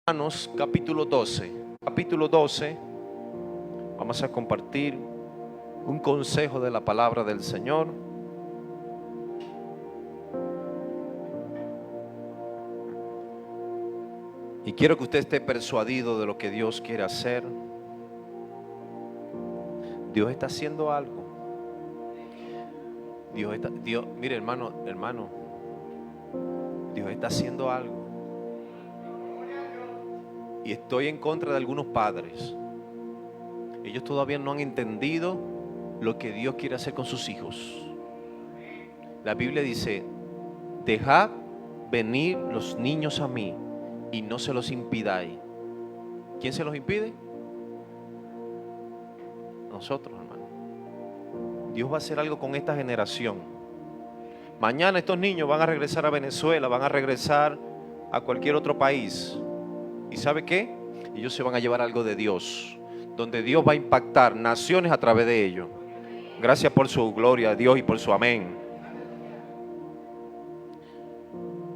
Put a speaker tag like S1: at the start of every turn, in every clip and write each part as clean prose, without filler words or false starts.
S1: Romanos capítulo 12. Capítulo 12, vamos a compartir un consejo de la palabra del Señor. Y quiero que usted esté persuadido de lo que Dios quiere hacer. Dios está haciendo algo. Mire hermano, Dios está haciendo algo. Y estoy en contra de algunos padres. Ellos todavía no han entendido lo que Dios quiere hacer con sus hijos. La Biblia dice: dejad venir los niños a mí y no se los impidáis. ¿Quién se los impide? Nosotros, hermano. Dios va a hacer algo con esta generación. Mañana estos niños van a regresar a Venezuela, van a regresar a cualquier otro país. ¿Y sabe qué? Ellos se van a llevar algo de Dios, donde Dios va a impactar naciones a través de ellos. Gracias por su gloria a Dios y por su amén.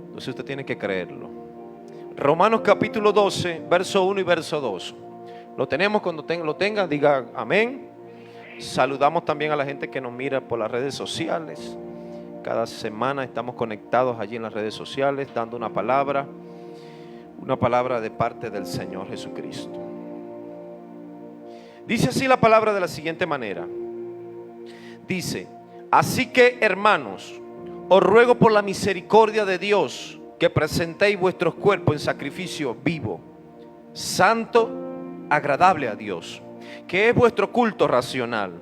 S1: Entonces usted tiene que creerlo. Romanos capítulo 12, verso 1 y verso 2. Lo tenemos. Cuando lo tenga, diga amén. Saludamos también a la gente que nos mira por las redes sociales. Cada semana estamos conectados allí en las redes sociales, dando una palabra de parte del Señor Jesucristo. Dice así la palabra de la siguiente manera. Dice: así que, hermanos, os ruego por la misericordia de Dios que presentéis vuestros cuerpos en sacrificio vivo, santo, agradable a Dios, que es vuestro culto racional.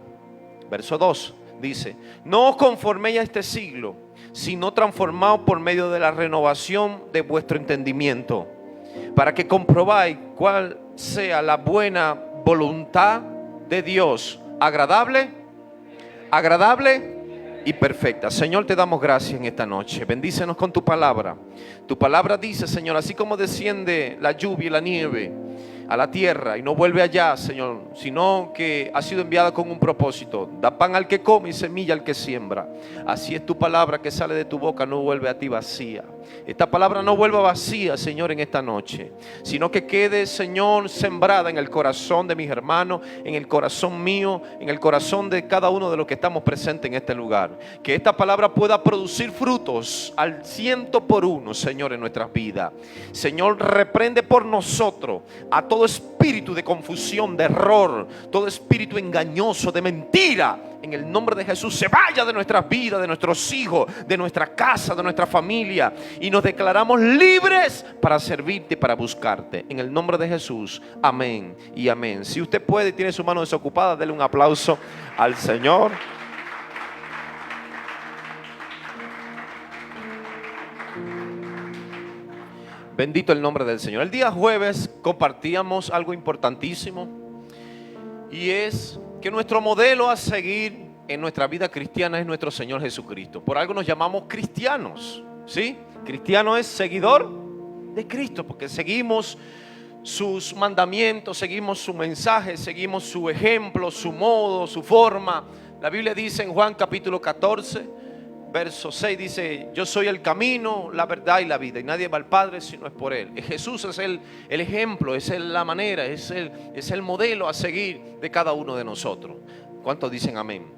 S1: Verso 2 dice: no os conforméis a este siglo, sino transformaos por medio de la renovación de vuestro entendimiento, para que comprobáis cuál sea la buena voluntad de Dios, agradable y perfecta. Señor, te damos gracias en esta noche. Bendícenos con tu palabra. Tu palabra dice, Señor, así como desciende la lluvia y la nieve a la tierra y no vuelve allá, Señor, sino que ha sido enviada con un propósito: da pan al que come y semilla al que siembra. Así es tu palabra que sale de tu boca, no vuelve a ti vacía. Esta palabra no vuelva vacía, Señor, en esta noche, sino que quede, Señor, sembrada en el corazón de mis hermanos, en el corazón mío, en el corazón de cada uno de los que estamos presentes en este lugar. Que esta palabra pueda producir frutos al 100%, Señor, en nuestras vidas. Señor, reprende por nosotros a todo espíritu de confusión, de error, todo espíritu engañoso, de mentira. En el nombre de Jesús, se vaya de nuestras vidas, de nuestros hijos, de nuestra casa, de nuestra familia, y nos declaramos libres para servirte, para buscarte. En el nombre de Jesús, amén y amén. Si usted puede y tiene su mano desocupada, dele un aplauso al Señor. Bendito el nombre del Señor. El día jueves compartíamos algo importantísimo, y es que nuestro modelo a seguir en nuestra vida cristiana es nuestro Señor Jesucristo. Por algo nos llamamos cristianos, ¿sí? Cristiano es seguidor de Cristo, porque seguimos sus mandamientos, seguimos su mensaje, seguimos su ejemplo, su modo, su forma. La Biblia dice en Juan capítulo 14, verso 6, dice: yo soy el camino, la verdad y la vida, y nadie va al Padre si no es por Él. Jesús es el ejemplo, es la manera, es el modelo a seguir de cada uno de nosotros. ¿Cuántos dicen amén?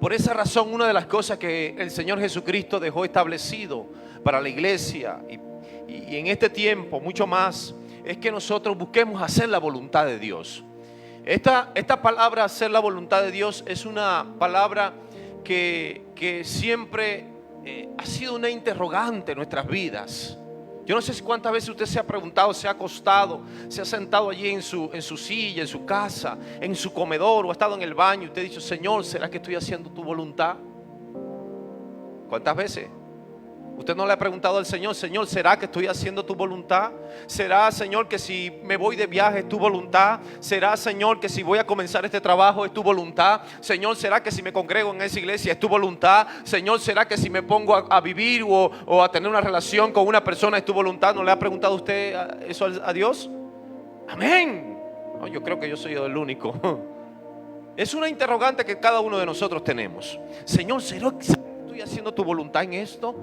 S1: Por esa razón, una de las cosas que el Señor Jesucristo dejó establecido para la iglesia y en este tiempo mucho más, es que nosotros busquemos hacer la voluntad de Dios. Esta palabra, hacer la voluntad de Dios, es una palabra que siempre ha sido una interrogante en nuestras vidas. Yo no sé cuántas veces usted se ha preguntado, se ha acostado, se ha sentado allí en su silla, en su casa, en su comedor, o ha estado en el baño y usted ha dicho: Señor, ¿será que estoy haciendo tu voluntad? ¿Cuántas veces? Usted no le ha preguntado al Señor: Señor, ¿será que estoy haciendo tu voluntad? ¿Será, Señor, que si me voy de viaje es tu voluntad? ¿Será, Señor, que si voy a comenzar este trabajo es tu voluntad? Señor, ¿será que si me congrego en esa iglesia es tu voluntad? Señor, ¿será que si me pongo a vivir o a tener una relación con una persona es tu voluntad? ¿No le ha preguntado usted eso a Dios? Amén. No, yo creo que yo soy el único. Es una interrogante que cada uno de nosotros tenemos. Señor, ¿será que estoy haciendo tu voluntad en esto?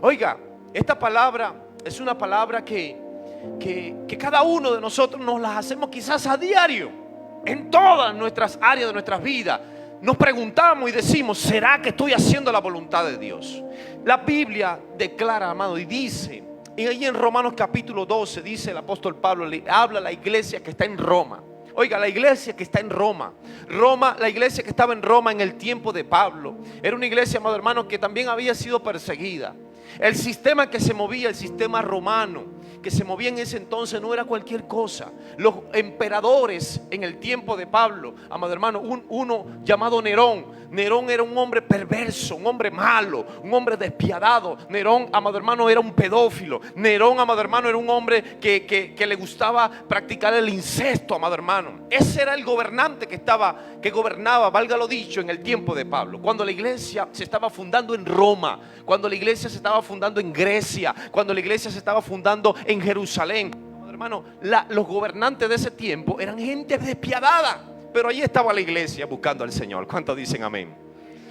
S1: Oiga, esta palabra es una palabra que que cada uno de nosotros nos las hacemos quizás a diario, en todas nuestras áreas de nuestras vidas. Nos preguntamos y decimos, ¿será que estoy haciendo la voluntad de Dios? La Biblia declara, amado, y dice, y ahí en Romanos capítulo 12, dice el apóstol Pablo, le habla a la iglesia que está en Roma. Oiga, la iglesia que está en Roma, la iglesia que estaba en Roma en el tiempo de Pablo, era una iglesia, amado hermano, que también había sido perseguida. El sistema que se movía, el sistema romano que se movía en ese entonces, no era cualquier cosa. Los emperadores en el tiempo de Pablo, amado hermano, uno llamado Nerón. Nerón era un hombre perverso, un hombre malo, un hombre despiadado. Nerón, amado hermano, era un pedófilo. Nerón, amado hermano, era un hombre que le gustaba practicar el incesto, amado hermano. Ese era el gobernante que gobernaba, valga lo dicho, en el tiempo de Pablo. Cuando la iglesia se estaba fundando en Roma, cuando la iglesia se estaba fundando en Grecia, cuando la iglesia se estaba fundando en Jerusalén, amado hermano, los gobernantes de ese tiempo eran gente despiadada. Pero ahí estaba la iglesia buscando al Señor. ¿Cuántos dicen amén?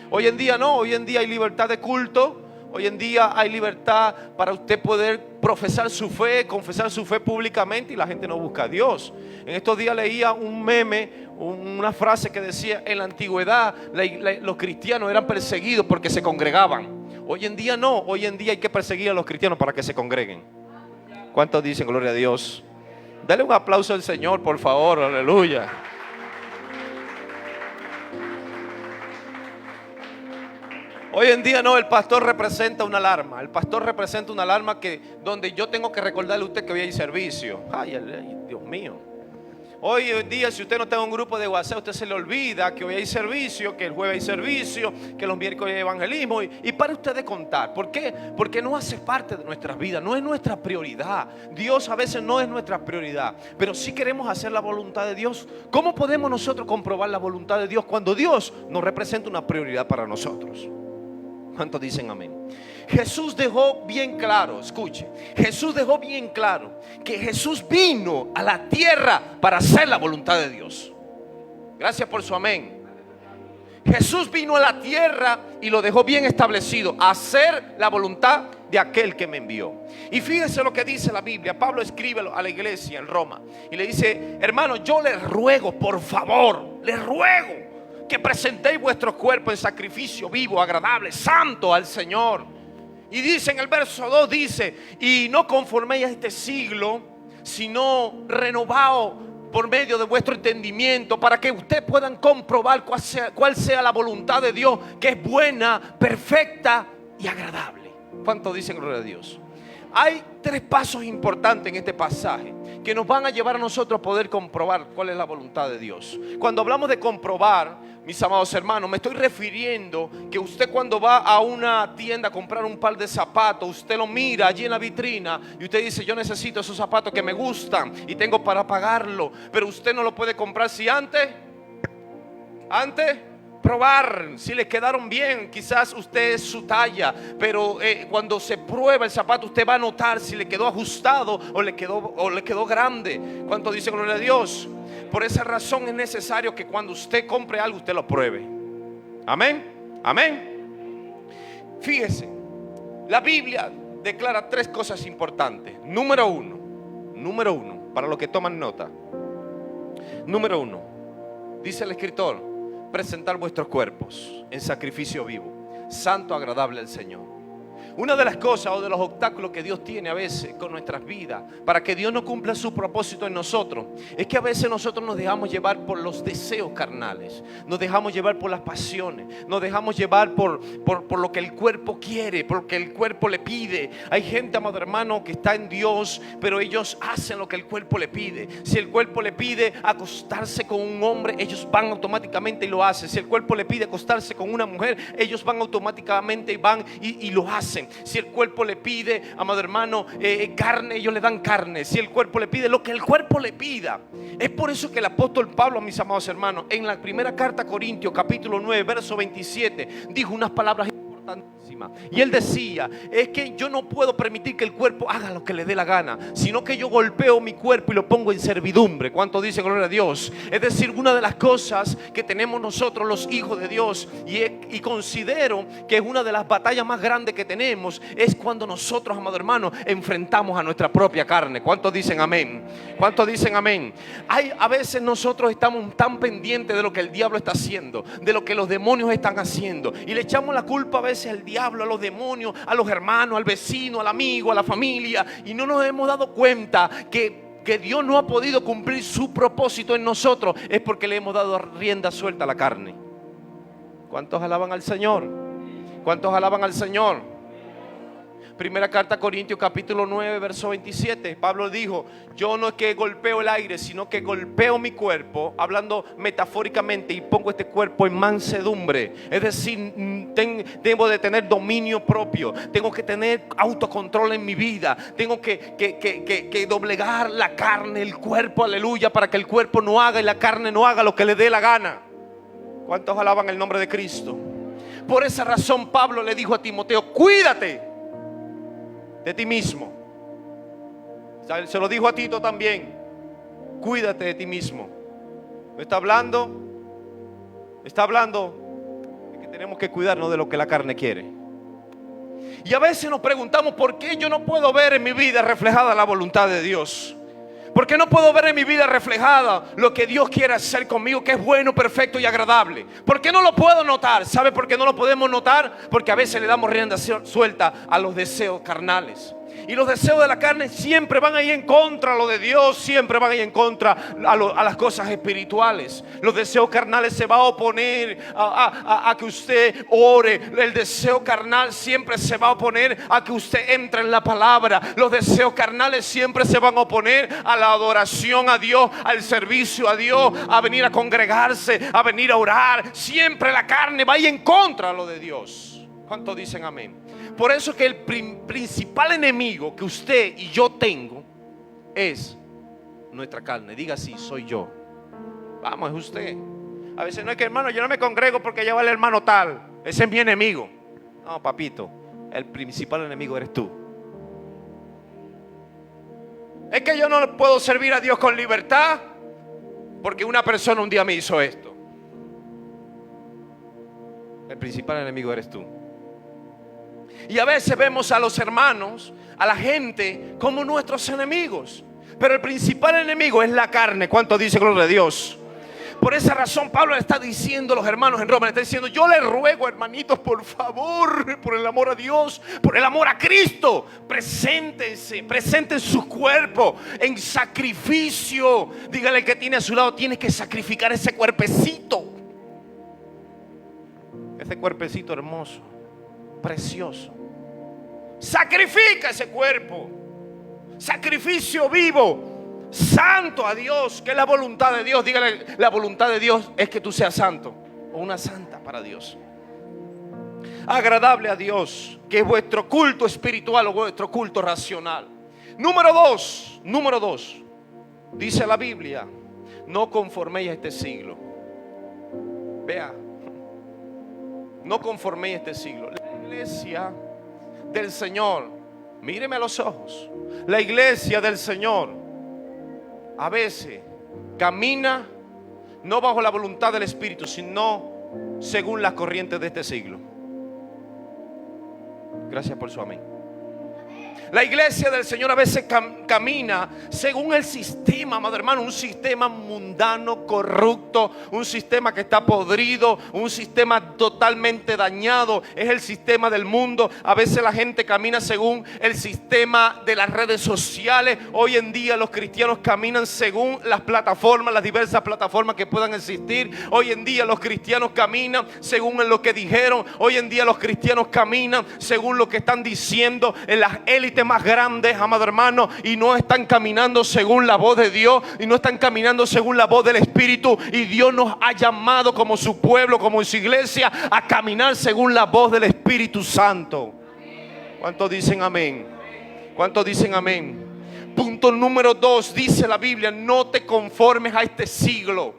S1: Hoy en día no, hoy en día hay libertad de culto. Hoy en día hay libertad para usted poder profesar su fe, confesar su fe públicamente, y la gente no busca a Dios. En estos días leía un meme, una frase que decía, en la antigüedad los cristianos eran perseguidos porque se congregaban. Hoy en día no, hoy en día hay que perseguir a los cristianos para que se congreguen. ¿Cuántos dicen gloria a Dios? Dale un aplauso al Señor, por favor, aleluya. Hoy en día no, el pastor representa una alarma. El pastor representa una alarma donde yo tengo que recordarle a usted que hoy hay servicio. Ay, Dios mío. Hoy en día, si usted no está en un grupo de WhatsApp, usted se le olvida que hoy hay servicio, que el jueves hay servicio, que los miércoles hay evangelismo. Y para usted de contar. ¿Por qué? Porque no hace parte de nuestras vidas, no es nuestra prioridad. Dios a veces no es nuestra prioridad, pero sí queremos hacer la voluntad de Dios. ¿Cómo podemos nosotros comprobar la voluntad de Dios cuando Dios nos representa una prioridad para nosotros? ¿Cuántos dicen amén? Jesús dejó bien claro, escuche, Jesús dejó bien claro que Jesús vino a la tierra para hacer la voluntad de Dios. Gracias por su amén. Jesús vino a la tierra y lo dejó bien establecido, hacer la voluntad de aquel que me envió. Y fíjese lo que dice la Biblia. Pablo escribe a la iglesia en Roma y le dice, hermano, yo les ruego, por favor, les ruego que presentéis vuestros cuerpos en sacrificio vivo, agradable, santo al Señor. Y dice en el verso 2, dice, y no conforméis a este siglo, sino renovaos por medio de vuestro entendimiento, para que ustedes puedan comprobar cuál sea la voluntad de Dios, que es buena, perfecta y agradable. ¿Cuántos dicen gloria a Dios? Hay tres pasos importantes en este pasaje que nos van a llevar a nosotros a poder comprobar cuál es la voluntad de Dios. Cuando hablamos de comprobar, mis amados hermanos, me estoy refiriendo que usted cuando va a una tienda a comprar un par de zapatos, usted lo mira allí en la vitrina y usted dice, yo necesito esos zapatos que me gustan y tengo para pagarlo, pero usted no lo puede comprar si antes probar si le quedaron bien. Quizás usted es su talla, pero cuando se prueba el zapato usted va a notar si le quedó ajustado o le quedó grande. ¿Cuánto dicen gloria a Dios? Por esa razón es necesario que cuando usted compre algo usted lo pruebe. Amén, amén. Fíjese, la Biblia declara tres cosas importantes. Número uno, para los que toman nota. Número uno, dice el escritor, presentar vuestros cuerpos en sacrificio vivo, santo, agradable al Señor. Una de las cosas o de los obstáculos que Dios tiene a veces con nuestras vidas para que Dios no cumpla su propósito en nosotros es que a veces nosotros nos dejamos llevar por los deseos carnales, nos dejamos llevar por las pasiones, nos dejamos llevar por lo que el cuerpo quiere, por lo que el cuerpo le pide. Hay gente, amado hermano, que está en Dios, pero ellos hacen lo que el cuerpo le pide. Si el cuerpo le pide acostarse con un hombre, ellos van automáticamente y lo hacen. Si el cuerpo le pide acostarse con una mujer, ellos van automáticamente y van y lo hacen. Si el cuerpo le pide, amado hermano, carne, ellos le dan carne. Si el cuerpo le pide lo que el cuerpo le pida. Es por eso que el apóstol Pablo, mis amados hermanos, en la primera carta a Corintios capítulo 9 verso 27 dijo unas palabras importantes importantísima. Y él decía, es que yo no puedo permitir que el cuerpo haga lo que le dé la gana, sino que yo golpeo mi cuerpo y lo pongo en servidumbre. ¿Cuánto dicen gloria a Dios? Es decir, una de las cosas que tenemos nosotros los hijos de Dios, y considero que es una de las batallas más grandes que tenemos, es cuando nosotros, amados hermanos, enfrentamos a nuestra propia carne. ¿Cuántos dicen amén? ¿Cuántos dicen amén? A veces nosotros estamos tan pendientes de lo que el diablo está haciendo, de lo que los demonios están haciendo, y le echamos la culpa a veces al diablo, a los demonios, a los hermanos, al vecino, al amigo, a la familia, y no nos hemos dado cuenta que Dios no ha podido cumplir su propósito en nosotros, es porque le hemos dado rienda suelta a la carne. ¿Cuántos alaban al Señor? ¿Cuántos alaban al Señor? Primera carta a Corintios capítulo 9 verso 27, Pablo dijo, yo no es que golpeo el aire, sino que golpeo mi cuerpo, hablando metafóricamente, y pongo este cuerpo en mansedumbre. Es decir, debo de tener dominio propio, tengo que tener autocontrol en mi vida, tengo que doblegar la carne, el cuerpo, aleluya, para que el cuerpo no haga y la carne no haga lo que le dé la gana. ¿Cuántos alaban el nombre de Cristo? Por esa razón Pablo le dijo a Timoteo, cuídate de ti mismo. Se lo dijo a Tito también, cuídate de ti mismo. Está hablando de que tenemos que cuidarnos de lo que la carne quiere. Y a veces nos preguntamos, ¿por qué yo no puedo ver en mi vida reflejada la voluntad de Dios? ¿Por qué no puedo ver en mi vida reflejada lo que Dios quiere hacer conmigo, que es bueno, perfecto y agradable? ¿Por qué no lo puedo notar? ¿Sabe por qué no lo podemos notar? Porque a veces le damos rienda suelta a los deseos carnales. Y los deseos de la carne siempre van ahí en contra a lo de Dios, siempre van ahí en contra a las cosas espirituales. Los deseos carnales se van a oponer a que usted ore. El deseo carnal siempre se va a oponer a que usted entre en la palabra. Los deseos carnales siempre se van a oponer a la adoración a Dios, al servicio a Dios, a venir a congregarse, a venir a orar. Siempre la carne va ahí en contra a lo de Dios. ¿Cuántos dicen amén? Por eso que el principal enemigo que usted y yo tengo es nuestra carne. Diga así, soy yo. Vamos, es usted. A veces no es que, hermano, yo no me congrego porque ya va el hermano tal, ese es mi enemigo. No, papito, el principal enemigo eres tú. Es que yo no puedo servir a Dios con libertad porque una persona un día me hizo esto. El principal enemigo eres tú. Y a veces vemos a los hermanos, a la gente, como nuestros enemigos. Pero el principal enemigo es la carne. ¿Cuánto dice gloria a Dios? Por esa razón Pablo le está diciendo a los hermanos en Roma, le está diciendo, yo les ruego, hermanitos, por favor, por el amor a Dios, por el amor a Cristo, presenten su cuerpo en sacrificio. Dígale que tiene a su lado, tienes que sacrificar ese cuerpecito. Ese cuerpecito hermoso, precioso. Sacrifica ese cuerpo. Sacrificio vivo, santo a Dios, que es la voluntad de Dios. Dígale, la voluntad de Dios es que tú seas santo o una santa para Dios. Agradable a Dios, que es vuestro culto espiritual o vuestro culto racional. Número dos, dice la Biblia, no conforméis a este siglo. Vea, no conforméis a este siglo. La iglesia del Señor, míreme a los ojos, la iglesia del Señor a veces camina no bajo la voluntad del Espíritu, sino según las corrientes de este siglo. Gracias por su amén. La iglesia del Señor a veces camina según el sistema, amado hermano, un sistema mundano, corrupto, un sistema que está podrido, un sistema totalmente dañado. Es el sistema del mundo. A veces la gente camina según el sistema de las redes sociales. Hoy en día los cristianos caminan según las plataformas, las diversas plataformas que puedan existir. Hoy en día los cristianos caminan según lo que dijeron. Hoy en día los cristianos caminan según lo que están diciendo en las élites más grandes, amado hermano, y no están caminando según la voz de Dios, y no están caminando según la voz del Espíritu. Y Dios nos ha llamado como su pueblo, como su iglesia, a caminar según la voz del Espíritu Santo. ¿Cuántos dicen amén? ¿Cuántos dicen amén? Punto número 2, dice la Biblia, no te conformes a este siglo.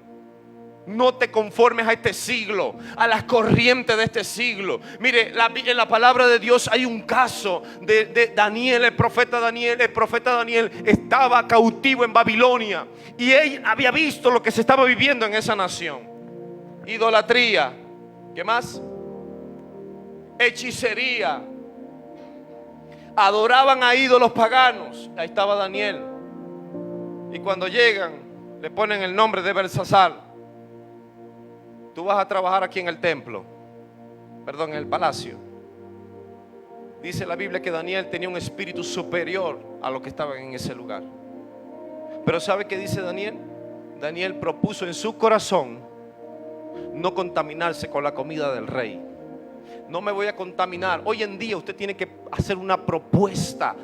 S1: No te conformes a este siglo, a las corrientes de este siglo. Mire, en la palabra de Dios hay un caso de Daniel, el profeta Daniel. El profeta Daniel estaba cautivo en Babilonia y él había visto lo que se estaba viviendo en esa nación. Idolatría, ¿qué más? Hechicería. Adoraban a ídolos paganos. Ahí estaba Daniel. Y cuando llegan, le ponen el nombre de Belsasar. Tú vas a trabajar aquí en el templo, perdón, en el palacio. Dice la Biblia que Daniel tenía un espíritu superior a los que estaban en ese lugar. Pero ¿sabe qué dice Daniel? Daniel propuso en su corazón no contaminarse con la comida del rey. No me voy a contaminar. Hoy en día usted tiene que hacer una propuesta.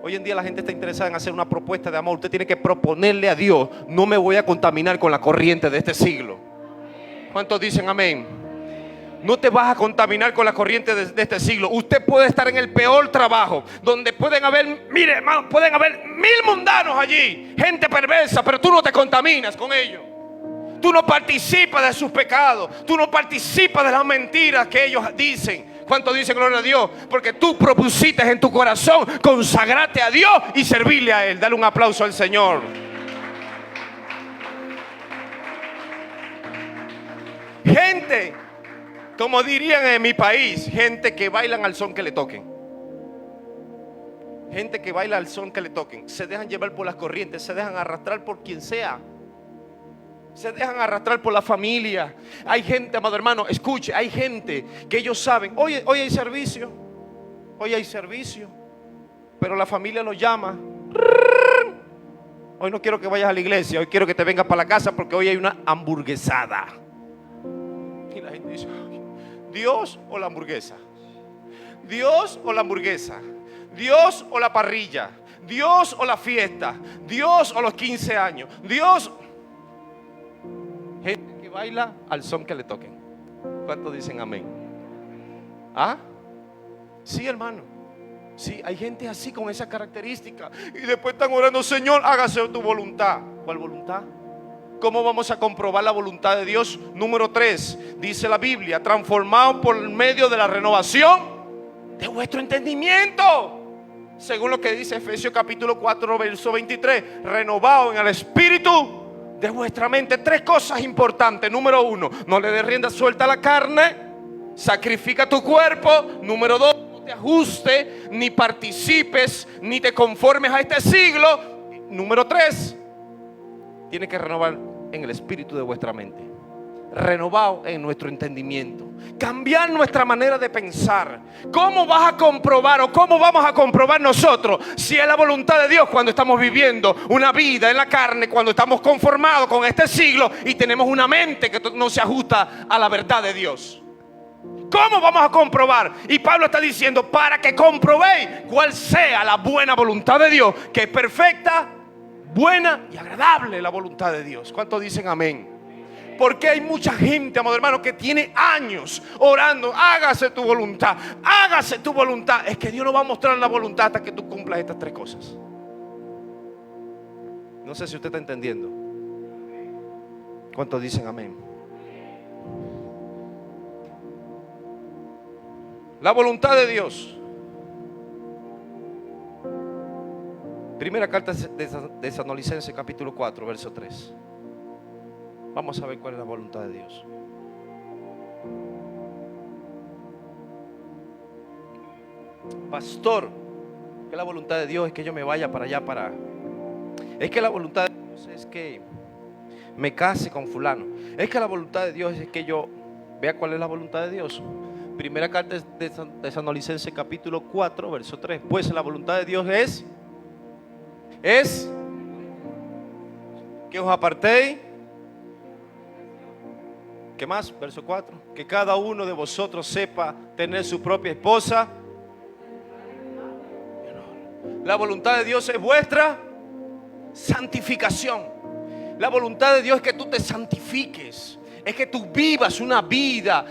S1: Hoy en día la gente está interesada en hacer una propuesta de amor. Usted tiene que proponerle a Dios: no me voy a contaminar con la corriente de este siglo. ¿Cuántos dicen amén? No te vas a contaminar con la corriente de este siglo. Usted puede estar en el peor trabajo, donde pueden haber, mire hermano, pueden haber 1000 mundanos allí, gente perversa, pero tú no te contaminas con ellos. Tú no participas de sus pecados. Tú no participas de las mentiras que ellos dicen. ¿Cuántos dicen gloria a Dios? Porque tú propusiste en tu corazón consagrarte a Dios y servirle a Él. Dale un aplauso al Señor. Gente, como dirían en mi país, gente que bailan al son que le toquen. Gente que baila al son que le toquen. Se dejan llevar por las corrientes, se dejan arrastrar por quien sea. Se dejan arrastrar por la familia. Hay gente, amado hermano, escuche, hay gente que ellos saben, hoy hay servicio, pero la familia los llama. Hoy no quiero que vayas a la iglesia, hoy quiero que te vengas para la casa porque hoy hay una hamburguesada. Y la gente dice: ¿Dios o la hamburguesa? ¿Dios o la hamburguesa? ¿Dios o la parrilla? ¿Dios o la fiesta? ¿Dios o los 15 años? ¿Dios? Gente que baila al son que le toquen. ¿Cuántos dicen amén? ¿Ah? Sí, hermano. Sí, hay gente así con esa característica. Y después están orando: Señor, hágase tu voluntad. ¿Cuál voluntad? ¿Cómo vamos a comprobar la voluntad de Dios? Número 3, dice la Biblia: transformados por medio de la renovación de vuestro entendimiento. Según lo que dice Efesios capítulo 4 verso 23, renovado en el espíritu de vuestra mente. 3 cosas importantes. Número 1, no le des rienda suelta a la carne. Sacrifica tu cuerpo. Número 2, no te ajustes, ni participes, ni te conformes a este siglo. Número 3, tiene que renovar en el espíritu de vuestra mente. Renovado en nuestro entendimiento. Cambiar nuestra manera de pensar. ¿Cómo vas a comprobar o cómo vamos a comprobar nosotros si es la voluntad de Dios cuando estamos viviendo una vida en la carne, cuando estamos conformados con este siglo y tenemos una mente que no se ajusta a la verdad de Dios? ¿Cómo vamos a comprobar? Y Pablo está diciendo: para que comprobéis cuál sea la buena voluntad de Dios, que es perfecta, buena y agradable la voluntad de Dios. ¿Cuántos dicen amén? Porque hay mucha gente, amado hermano, que tiene años orando: hágase tu voluntad, hágase tu voluntad. Es que Dios no va a mostrar la voluntad hasta que tú cumplas estas 3 cosas. No sé si usted está entendiendo. ¿Cuántos dicen amén? La voluntad de Dios. Primera carta de Tesalonicenses capítulo 4 verso 3. Vamos a ver cuál es la voluntad de Dios. Pastor, que la voluntad de Dios es que yo me vaya para allá para... Es que la voluntad de Dios es que me case con fulano. Es que la voluntad de Dios es que yo... Vea cuál es la voluntad de Dios. Primera carta de Tesalonicenses capítulo 4 verso 3. Pues la voluntad de Dios es que os apartéis. ¿Qué más? Verso 4. Que cada uno de vosotros sepa tener su propia esposa. La voluntad de Dios es vuestra santificación. La voluntad de Dios es que tú te santifiques. es que tú vivas una vida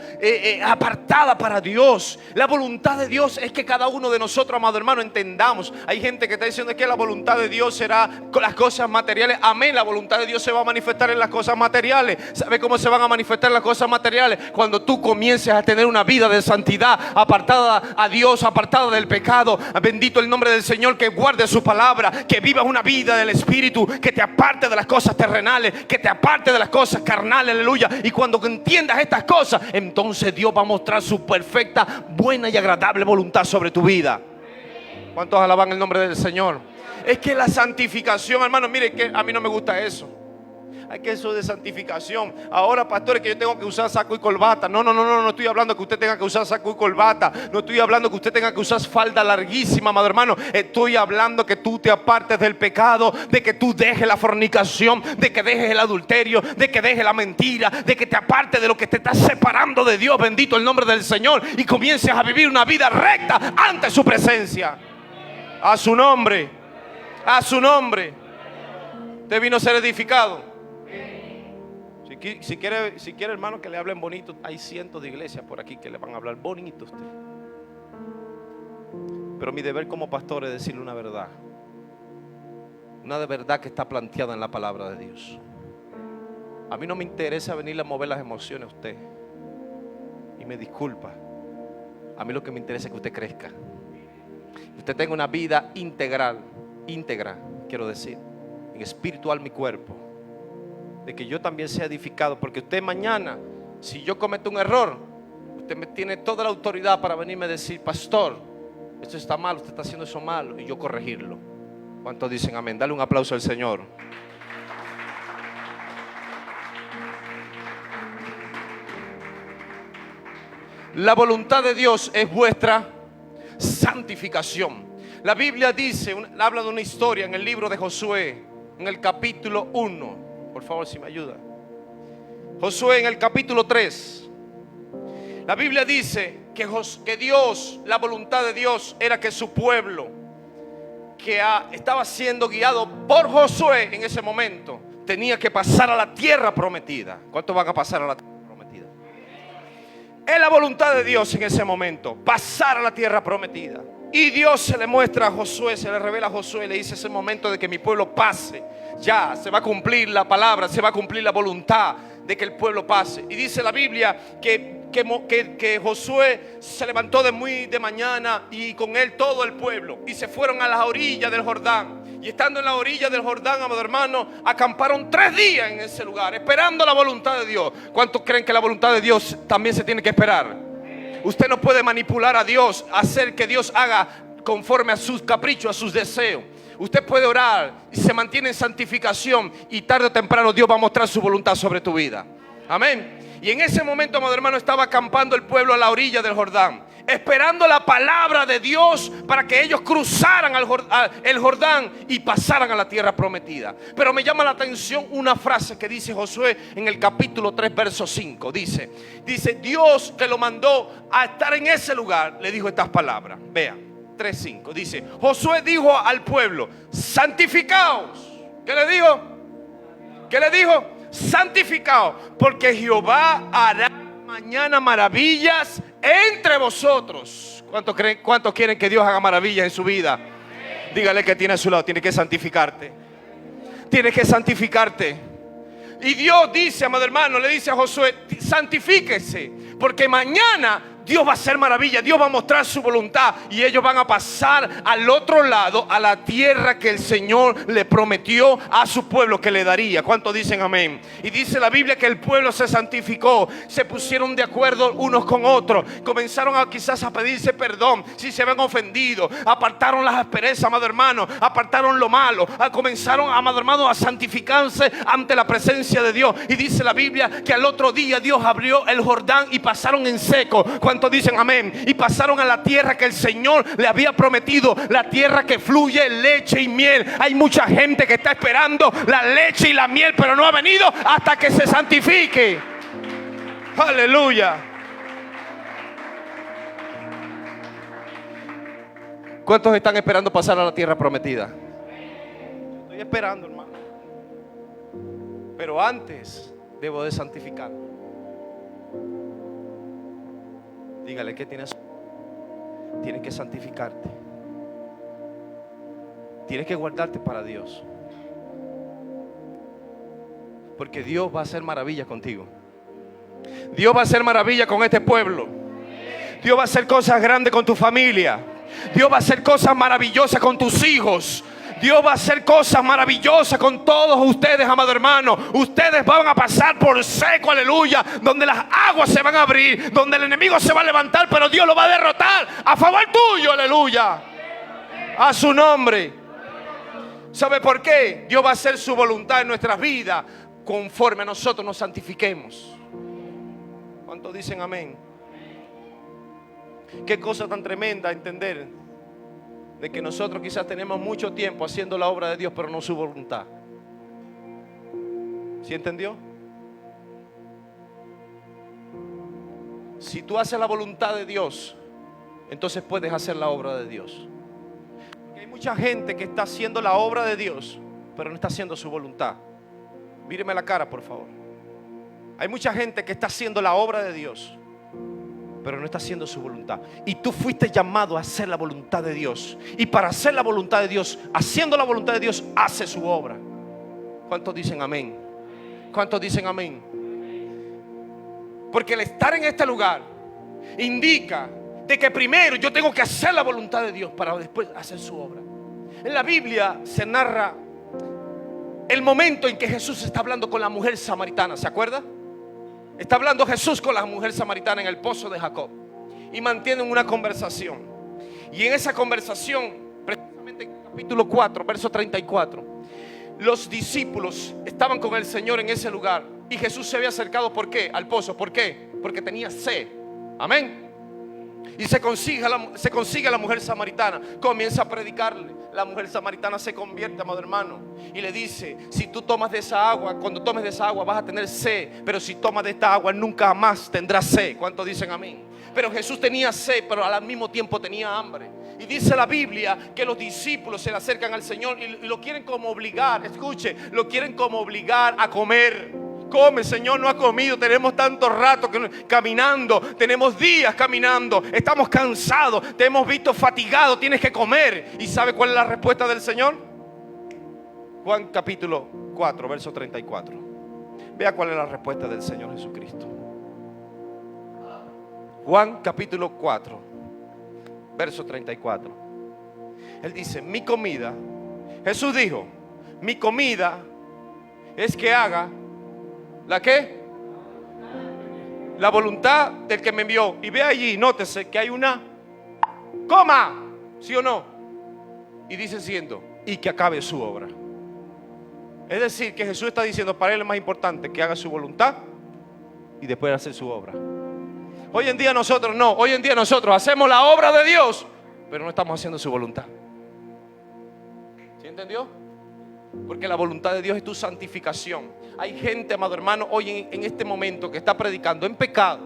S1: apartada para Dios. La voluntad de Dios es que cada uno de nosotros, amado hermano, entendamos. Hay gente que está diciendo que la voluntad de Dios será con las cosas materiales. Amén, la voluntad de Dios se va a manifestar en las cosas materiales. ¿Sabe cómo se van a manifestar las cosas materiales? Cuando tú comiences a tener una vida de santidad, apartada a Dios, apartada del pecado. Bendito el nombre del Señor, que guarde su palabra, que vivas una vida del Espíritu, que te aparte de las cosas terrenales, que te aparte de las cosas carnales, aleluya. Y cuando entiendas estas cosas, entonces Dios va a mostrar su perfecta, buena y agradable voluntad sobre tu vida. ¿Cuántos alaban el nombre del Señor? Es que la santificación, hermano, mire que a mí no me gusta eso. Hay que eso de santificación. Ahora, pastores, que yo tengo que usar saco y corbata. No estoy hablando que usted tenga que usar saco y corbata. No estoy hablando que usted tenga que usar falda larguísima, amado hermano. Estoy hablando que tú te apartes del pecado, de que tú dejes la fornicación, de que dejes el adulterio, de que dejes la mentira, de que te apartes de lo que te está separando de Dios. Bendito el nombre del Señor. Y comiences a vivir una vida recta ante su presencia. A su nombre. A su nombre. Usted vino a ser edificado. Si quiere, hermano, que le hablen bonito, hay cientos de iglesias por aquí que le van a hablar bonito a usted. Pero mi deber como pastor es decirle una verdad. Una de verdad que está planteada en la palabra de Dios. A mí no me interesa venirle a mover las emociones a usted. Y me disculpa. A mí lo que me interesa es que usted crezca. Que usted tenga una vida íntegra, quiero decir, en espíritu, alma y cuerpo. De que yo también sea edificado. Porque usted mañana, si yo cometo un error, usted me tiene toda la autoridad para venirme a decir: pastor, esto está mal, usted está haciendo eso mal, y yo corregirlo. ¿Cuántos dicen amén? Dale un aplauso al Señor. La voluntad de Dios es vuestra santificación. La Biblia dice, habla de una historia en el libro de Josué, en el capítulo 1. Por favor, si me ayuda. Josué, en el capítulo 3. La Biblia dice que Dios, la voluntad de Dios era que su pueblo, que estaba siendo guiado por Josué en ese momento, tenía que pasar a la tierra prometida. ¿Cuántos van a pasar a la tierra prometida? Es la voluntad de Dios en ese momento, pasar a la tierra prometida. Y Dios se le muestra a Josué, se le revela a Josué, le dice: es el momento de que mi pueblo pase. Ya se va a cumplir la palabra, se va a cumplir la voluntad de que el pueblo pase. Y dice la Biblia que Josué se levantó muy de mañana, y con él todo el pueblo, y se fueron a las orillas del Jordán. Y estando en la orilla del Jordán, amado hermano, acamparon 3 días en ese lugar, esperando la voluntad de Dios. ¿Cuántos creen que la voluntad de Dios también se tiene que esperar? Usted no puede manipular a Dios, hacer que Dios haga conforme a sus caprichos, a sus deseos. Usted puede orar y se mantiene en santificación, y tarde o temprano Dios va a mostrar su voluntad sobre tu vida. Amén. Y en ese momento, amado hermano, estaba acampando el pueblo a la orilla del Jordán, esperando la palabra de Dios para que ellos cruzaran el Jordán y pasaran a la tierra prometida. Pero me llama la atención una frase que dice Josué en el capítulo 3, verso 5. Dice, Dios, que lo mandó a estar en ese lugar, le dijo estas palabras. Vean, 3:5. Dice: Josué dijo al pueblo: santificaos. ¿Qué le dijo? ¿Qué le dijo? Santificaos, porque Jehová hará mañana maravillas entre vosotros. ¿Cuántos quieren que Dios haga maravillas en su vida? Dígale que tiene a su lado: tienes que santificarte. Tienes que santificarte. Y Dios dice, amado hermano, le dice a Josué: santifíquese, porque mañana Dios va a hacer maravilla, Dios va a mostrar su voluntad, y ellos van a pasar al otro lado, a la tierra que el Señor le prometió a su pueblo que le daría. ¿Cuántos dicen amén? Y dice la Biblia que el pueblo se santificó, se pusieron de acuerdo unos con otros, comenzaron quizás a pedirse perdón si se habían ofendido, apartaron las asperezas, amado hermano, apartaron lo malo, comenzaron, amado hermano, a santificarse ante la presencia de Dios. Y dice la Biblia que al otro día Dios abrió el Jordán y pasaron en seco. ¿Cuántos dicen amén? Y pasaron a la tierra que el Señor le había prometido, la tierra que fluye leche y miel. Hay mucha gente que está esperando la leche y la miel, pero no ha venido hasta que se santifique. Aleluya. ¿Cuántos están esperando pasar a la tierra prometida? Estoy esperando, hermano. Pero antes debo de santificarme. Dígale que tienes que santificarte. Tienes que guardarte para Dios. Porque Dios va a hacer maravillas contigo. Dios va a hacer maravillas con este pueblo. Dios va a hacer cosas grandes con tu familia. Dios va a hacer cosas maravillosas con tus hijos. Dios va a hacer cosas maravillosas con todos ustedes, amado hermano. Ustedes van a pasar por seco, aleluya, donde las aguas se van a abrir, donde el enemigo se va a levantar, pero Dios lo va a derrotar a favor tuyo, aleluya. A su nombre. ¿Sabe por qué? Dios va a hacer su voluntad en nuestras vidas conforme a nosotros nos santifiquemos. ¿Cuántos dicen amén? Qué cosa tan tremenda entender de que nosotros quizás tenemos mucho tiempo haciendo la obra de Dios, pero no su voluntad. ¿Sí entendió? Si tú haces la voluntad de Dios, entonces puedes hacer la obra de Dios. Porque hay mucha gente que está haciendo la obra de Dios, pero no está haciendo su voluntad. Míreme la cara, por favor. Hay mucha gente que está haciendo la obra de Dios, pero no está haciendo su voluntad. Y tú fuiste llamado a hacer la voluntad de Dios. Y para hacer la voluntad de Dios, haciendo la voluntad de Dios, hace su obra. ¿Cuántos dicen amén? ¿Cuántos dicen amén? Porque el estar en este lugar indica de que primero yo tengo que hacer la voluntad de Dios para después hacer su obra. En la Biblia se narra el momento en que Jesús está hablando con la mujer samaritana. ¿Se acuerda? Está hablando Jesús con la mujer samaritana en el pozo de Jacob. Y mantienen una conversación. Y en esa conversación, precisamente en el capítulo 4, verso 34, los discípulos estaban con el Señor en ese lugar. Y Jesús se había acercado, ¿por qué? Al pozo. ¿Por qué? Porque tenía sed. Amén. Y se consigue a la mujer samaritana. Comienza a predicarle. La mujer samaritana se convierte, amado hermano, y le dice: si tú tomas de esa agua, cuando tomes de esa agua vas a tener sed, pero si tomas de esta agua nunca más tendrás sed. ¿Cuántos dicen amén? Pero Jesús tenía sed, pero al mismo tiempo tenía hambre. Y dice la Biblia que los discípulos se le acercan al Señor y lo quieren como obligar. Escuche, lo quieren como obligar a comer. Come, Señor, no ha comido, tenemos tanto rato caminando, tenemos días caminando, estamos cansados, te hemos visto fatigado, tienes que comer. ¿Y sabe cuál es la respuesta del Señor? Juan capítulo 4, verso 34. Vea cuál es la respuesta del Señor Jesucristo. Juan capítulo 4, verso 34. Él dice: mi comida, Jesús dijo, mi comida es que haga ¿la qué? La voluntad del que me envió. Y ve allí, nótese que hay una coma, ¿sí o no? Y dice siendo, y que acabe su obra. Es decir, que Jesús está diciendo, para él es más importante que haga su voluntad y después hacer su obra. Hoy en día nosotros no, hoy en día nosotros hacemos la obra de Dios, pero no estamos haciendo su voluntad. ¿Sí entendió? Porque la voluntad de Dios es tu santificación. Hay gente, amado hermano, hoy en este momento que está predicando en pecado.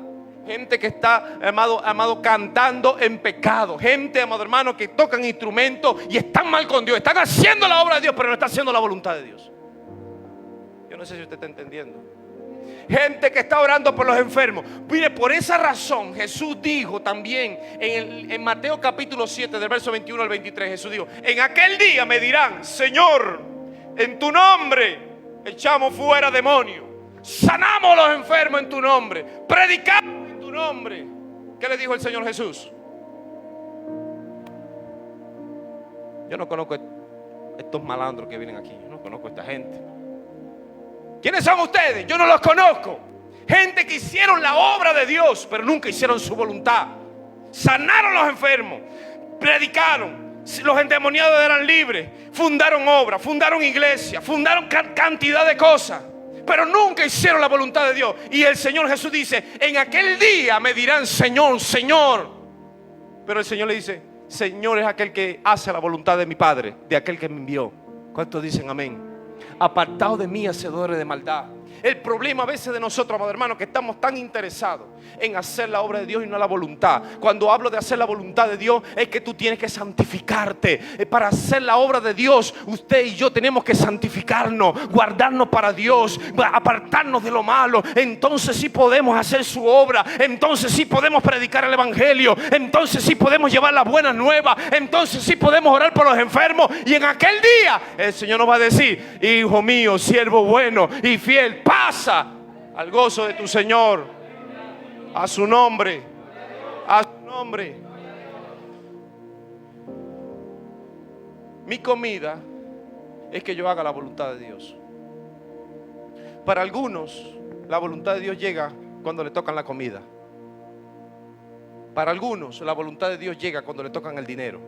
S1: Gente que está, amado, cantando en pecado. Gente, amado hermano, que tocan instrumentos y están mal con Dios. Están haciendo la obra de Dios, pero no están haciendo la voluntad de Dios. Yo no sé si usted está entendiendo. Gente que está orando por los enfermos. Mire, por esa razón Jesús dijo también en Mateo capítulo 7, del verso 21 al 23. Jesús dijo: en aquel día me dirán, Señor, en tu nombre echamos fuera demonios, sanamos a los enfermos en tu nombre, predicamos en tu nombre. ¿Qué le dijo el Señor Jesús? Yo no conozco estos malandros que vienen aquí. Yo no conozco a esta gente. ¿Quiénes son ustedes? Yo no los conozco. Gente que hicieron la obra de Dios, pero nunca hicieron su voluntad. Sanaron a los enfermos, predicaron, los endemoniados eran libres, fundaron obras, fundaron iglesias, fundaron cantidad de cosas, pero nunca hicieron la voluntad de Dios. Y el Señor Jesús dice: en aquel día me dirán, Señor, Señor. Pero el Señor le dice: Señor es aquel que hace la voluntad de mi Padre, de aquel que me envió. ¿Cuántos dicen amén? Apartados de mí, hacedores de maldad.
S2: El problema a veces de nosotros, amados hermanos, que estamos tan interesados en hacer la obra de Dios y no la voluntad. Cuando hablo de hacer la voluntad de Dios, es que tú tienes que santificarte. Para hacer la obra de Dios, usted y yo tenemos que santificarnos, guardarnos para Dios, apartarnos de lo malo. Entonces sí podemos hacer su obra. Entonces sí podemos predicar el evangelio. Entonces sí podemos llevar las buenas nuevas. Entonces sí podemos orar por los enfermos. Y en aquel día el Señor nos va a decir: hijo mío, siervo bueno y fiel, pasa al gozo de tu Señor. A su nombre, a su nombre. Mi comida es que yo haga la voluntad de Dios. Para algunos, la voluntad de Dios llega cuando le tocan la comida. Para algunos, la voluntad de Dios llega cuando le tocan el dinero.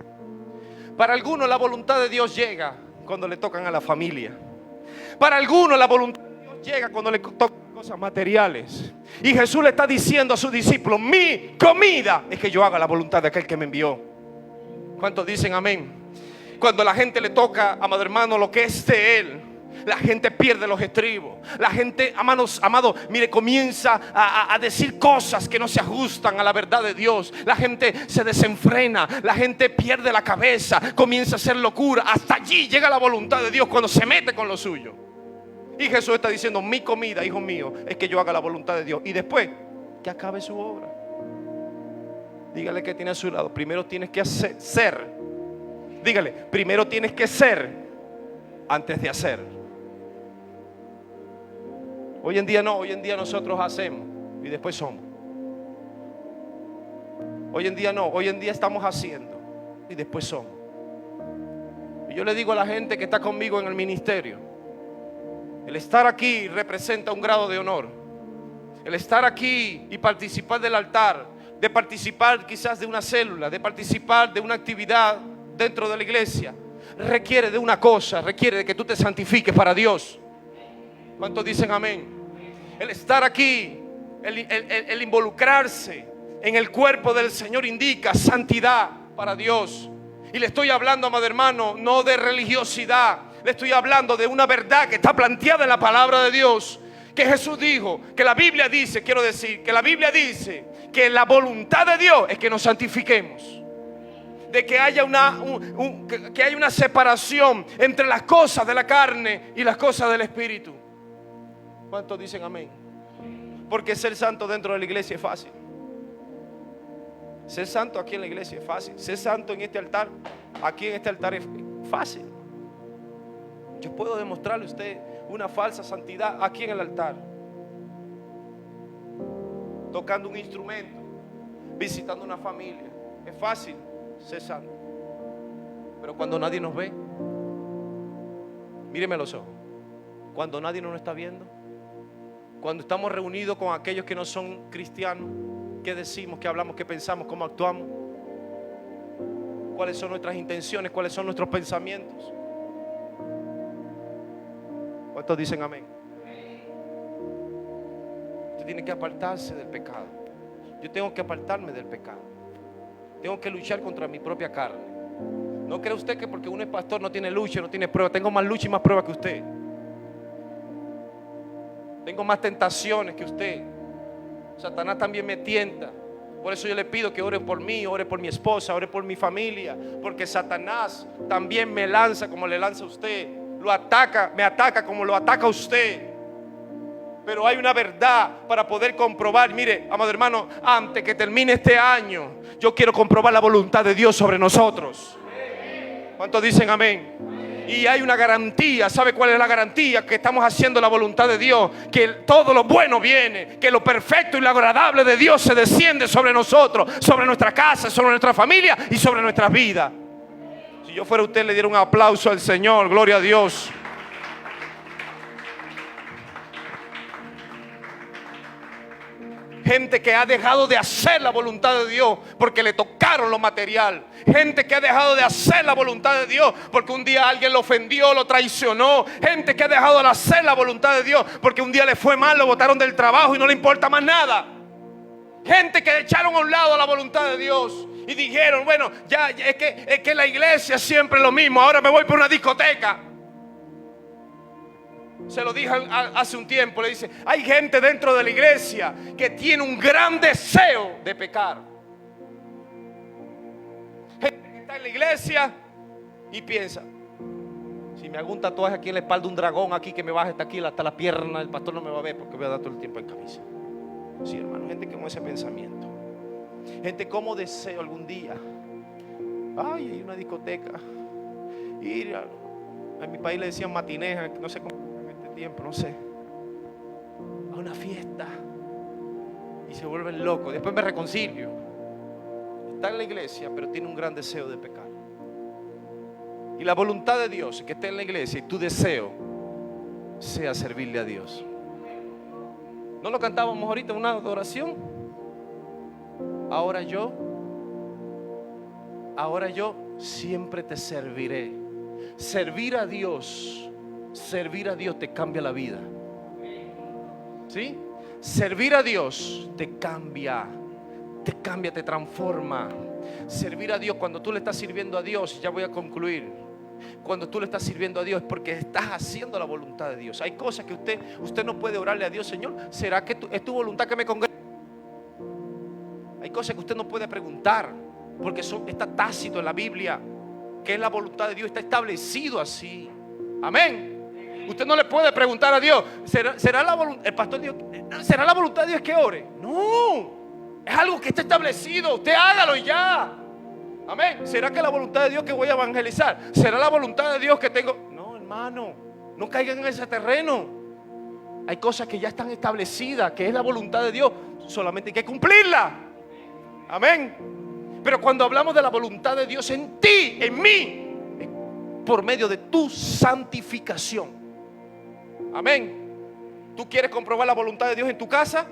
S2: Para algunos, la voluntad de Dios llega cuando le tocan a la familia. Para algunos, la voluntad de Dios llega cuando le tocan cosas materiales. Y Jesús le está diciendo a sus discípulos: mi comida es que yo haga la voluntad de aquel que me envió. ¿Cuántos dicen amén? Cuando la gente le toca, amado hermano, lo que es de Él, la gente pierde los estribos. La gente, amado, mire, comienza a decir cosas que no se ajustan a la verdad de Dios. La gente se desenfrena, la gente pierde la cabeza, comienza a hacer locura. Hasta allí llega la voluntad de Dios cuando se mete con lo suyo. Y Jesús está diciendo: mi comida, hijo mío, es que yo haga la voluntad de Dios. Y después, que acabe su obra. Dígale que tiene a su lado: primero tienes que ser. Dígale: primero tienes que ser antes de hacer. Hoy en día no, hoy en día nosotros hacemos y después somos. Hoy en día no, hoy en día estamos haciendo y después somos. Y yo le digo a la gente que está conmigo en el ministerio: el estar aquí representa un grado de honor. El estar aquí y participar del altar, de participar quizás de una célula, de participar de una actividad dentro de la iglesia, requiere de una cosa, requiere de que tú te santifiques para Dios. ¿Cuántos dicen amén? El estar aquí, el involucrarse en el cuerpo del Señor indica santidad para Dios. Y le estoy hablando, amado hermano, no de religiosidad. Le estoy hablando de una verdad que está planteada en la palabra de Dios. Que Jesús dijo, que la Biblia dice, quiero decir, que la Biblia dice que la voluntad de Dios es que nos santifiquemos. De que haya que haya una separación entre las cosas de la carne y las cosas del Espíritu. ¿Cuántos dicen amén? Porque ser santo dentro de la iglesia es fácil. Ser santo aquí en la iglesia es fácil. Ser santo en este altar, aquí en este altar es fácil. Yo puedo demostrarle a usted una falsa santidad aquí en el altar, tocando un instrumento, visitando una familia. Es fácil ser santo. Pero cuando nadie nos ve, míreme a los ojos. Cuando nadie nos está viendo, cuando estamos reunidos con aquellos que no son cristianos, ¿qué decimos, qué hablamos, qué pensamos, cómo actuamos? ¿Cuáles son nuestras intenciones? ¿Cuáles son nuestros pensamientos? ¿Cuántos dicen amén? Usted tiene que apartarse del pecado. Yo tengo que apartarme del pecado. Tengo que luchar contra mi propia carne. ¿No cree usted que porque uno es pastor no tiene lucha, no tiene prueba? Tengo más lucha y más prueba que usted. Tengo más tentaciones que usted. Satanás también me tienta. Por eso yo le pido que ore por mí, ore por mi esposa, ore por mi familia. Porque Satanás también me lanza como le lanza a usted. Lo ataca, me ataca como lo ataca a usted. Pero hay una verdad para poder comprobar. Mire, amado hermano, antes que termine este año, yo quiero comprobar la voluntad de Dios sobre nosotros. ¿Cuántos dicen amén? Y hay una garantía. ¿Sabe cuál es la garantía? Que estamos haciendo la voluntad de Dios, que todo lo bueno viene, que lo perfecto y lo agradable de Dios se desciende sobre nosotros, sobre nuestra casa, sobre nuestra familia y sobre nuestras vidas. Si yo fuera usted, le diera un aplauso al Señor. Gloria a Dios. Gente que ha dejado de hacer la voluntad de Dios porque le tocaron lo material. Gente que ha dejado de hacer la voluntad de Dios porque un día alguien lo ofendió, lo traicionó. Gente que ha dejado de hacer la voluntad de Dios porque un día le fue mal, lo botaron del trabajo y no le importa más nada. Gente que echaron a un lado la voluntad de Dios y dijeron, bueno, ya es que la iglesia es siempre lo mismo, ahora me voy por una discoteca. Se lo dije hace un tiempo, le dice, hay gente dentro de la iglesia que tiene un gran deseo de pecar. Gente que está en la iglesia y piensa, si me hago un tatuaje aquí en la espalda, un dragón aquí que me baje hasta aquí, hasta la pierna, el pastor no me va a ver porque voy a dar todo el tiempo en camisa. Sí, hermano, gente con ese pensamiento. Gente como deseo algún día, ay, hay una discoteca, ir a mi país le decían matineja, no sé cómo tiempo, no sé, a una fiesta y se vuelven locos. Después me reconcilio. Está en la iglesia, pero tiene un gran deseo de pecar. Y la voluntad de Dios es que esté en la iglesia y tu deseo sea servirle a Dios. ¿No lo cantábamos ahorita en una adoración? Ahora yo siempre te serviré. Servir a Dios te cambia la vida. ¿Sí? Servir a Dios te cambia, te transforma. Servir a Dios, cuando tú le estás sirviendo a Dios, ya voy a concluir. Cuando tú le estás sirviendo a Dios es porque estás haciendo la voluntad de Dios. Hay cosas que usted no puede orarle a Dios, Señor, ¿será que es tu voluntad que me congregue? Hay cosas que usted no puede preguntar porque está tácito en la Biblia, que es la voluntad de Dios, está establecido así. Amén. Usted no le puede preguntar a Dios, ¿será la voluntad? El pastor dijo, ¿será la voluntad de Dios que ore? No, es algo que está establecido. Usted hágalo y ya. Amén. ¿Será que la voluntad de Dios que voy a evangelizar? ¿Será la voluntad de Dios que tengo? No, hermano, no caigan en ese terreno. Hay cosas que ya están establecidas, que es la voluntad de Dios, solamente hay que cumplirla. Amén. Pero cuando hablamos de la voluntad de Dios en ti, en mí, por medio de tu santificación. Amén. ¿Tú quieres comprobar la voluntad de Dios en tu casa?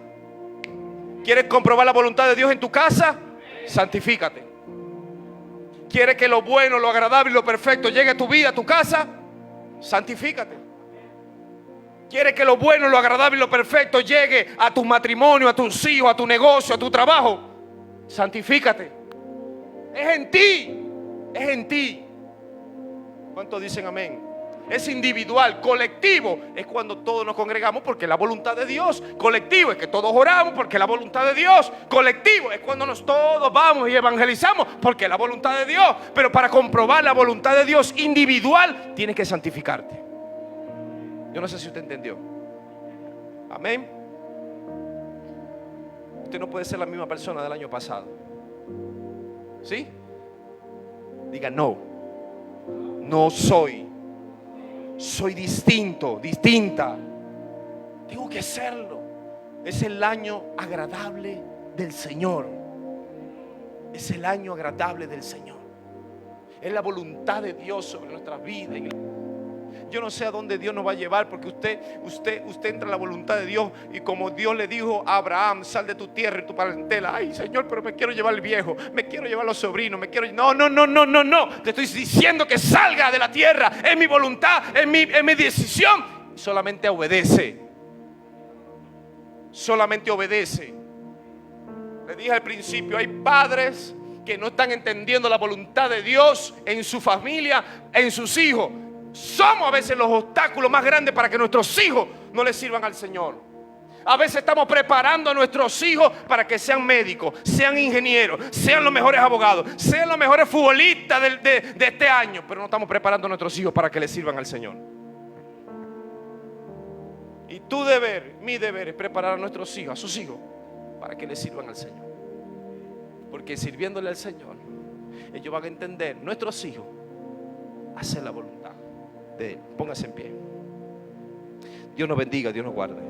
S2: ¿Quieres comprobar la voluntad de Dios en tu casa? Santifícate. ¿Quieres que lo bueno, lo agradable y lo perfecto llegue a tu vida, a tu casa? Santifícate. ¿Quieres que lo bueno, lo agradable y lo perfecto llegue a tu matrimonio, a tus hijos, a tu negocio, a tu trabajo? Santifícate. Es en ti. Es en ti. ¿Cuántos dicen amén? Es individual. Colectivo es cuando todos nos congregamos porque es la voluntad de Dios. Colectivo es que todos oramos porque es la voluntad de Dios. Colectivo es cuando todos vamos y evangelizamos porque es la voluntad de Dios. Pero para comprobar la voluntad de Dios individual, tienes que santificarte. Yo no sé si usted entendió. Amén. Usted no puede ser la misma persona del año pasado. ¿Sí? Diga no. No soy. Soy distinto, distinta. Tengo que serlo. Es el año agradable del Señor. Es el año agradable del Señor. Es la voluntad de Dios sobre nuestras vidas. Yo no sé a dónde Dios nos va a llevar, porque usted entra en la voluntad de Dios. Y como Dios le dijo a Abraham, sal de tu tierra y tu parentela. Ay, Señor, pero me quiero llevar el viejo, me quiero llevar los sobrinos, No, te estoy diciendo que salga de la tierra. Es mi voluntad, es mi decisión. Solamente obedece. Solamente obedece. Le dije al principio, hay padres que no están entendiendo la voluntad de Dios en su familia, en sus hijos. Somos a veces los obstáculos más grandes para que nuestros hijos no le sirvan al Señor. A veces estamos preparando a nuestros hijos para que sean médicos, sean ingenieros, sean los mejores abogados, sean los mejores futbolistas de este año, pero no estamos preparando a nuestros hijos para que le sirvan al Señor. Y tu deber, mi deber es preparar a nuestros hijos, a sus hijos, para que le sirvan al Señor. Porque sirviéndole al Señor, ellos van a entender, nuestros hijos, hacer la voluntad de Él. Póngase en pie. Dios nos bendiga, Dios nos guarde.